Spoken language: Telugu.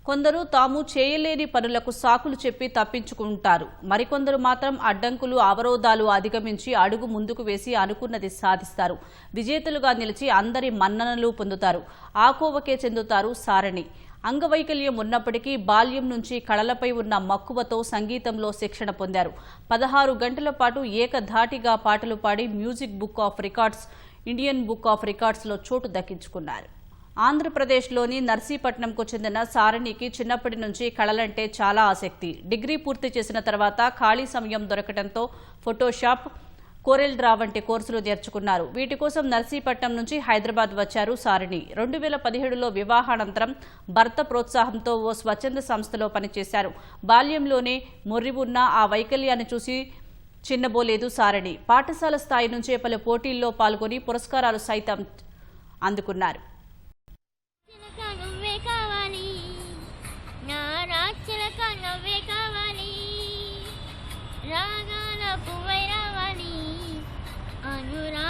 కొందరు తాము చేయలేని పనులకు సాకులు చెప్పి తప్పించుకుంటారు. మరికొందరు మాత్రం అడ్డంకులు, అవరోధాలు అధిగమించి అడుగు ముందుకు వేసి అనుకున్నది సాధిస్తారు. విజేతలుగా నిలిచి అందరి మన్ననలు పొందుతారు. ఆ కోవకే చెందుతారు సారణి. అంగవైకల్యం ఉన్నప్పటికీ బాల్యం నుంచి కళలపై ఉన్న మక్కువతో సంగీతంలో శిక్షణ పొందారు. 16 గంటల పాటు ఏకధాటిగా పాటలు పాడి music book of records, Indian book of రికార్డ్స్లో చోటు దక్కించుకున్నారు. ఆంధ్రప్రదేశ్లోని నర్సీపట్నంకు చెందిన సారణికి చిన్నప్పటి నుంచి కళలంటే చాలా ఆసక్తి. డిగ్రీ పూర్తి చేసిన తర్వాత ఖాళీ సమయం దొరకడంతో ఫోటోషాప్, కోరెల్ డ్రా వంటి కోర్సులు నేర్చుకున్నారు. వీటి కోసం నర్సీపట్నం నుంచి హైదరాబాద్ వచ్చారు సారణి. 2017లో వివాహానంతరం భర్త ప్రోత్సాహంతో ఓ స్వచ్ఛంద సంస్థలో పనిచేశారు. బాల్యంలోనే మొర్రి ఉన్న ఆ వైకల్యాన్ని చూసి చిన్నబోలేదు సారణి. పాఠశాల స్థాయి నుంచే పలు పోటీల్లో పాల్గొని పురస్కారాలు సైతం అందుకున్నారు. రాగాల పువ్వై రావాలి అనురా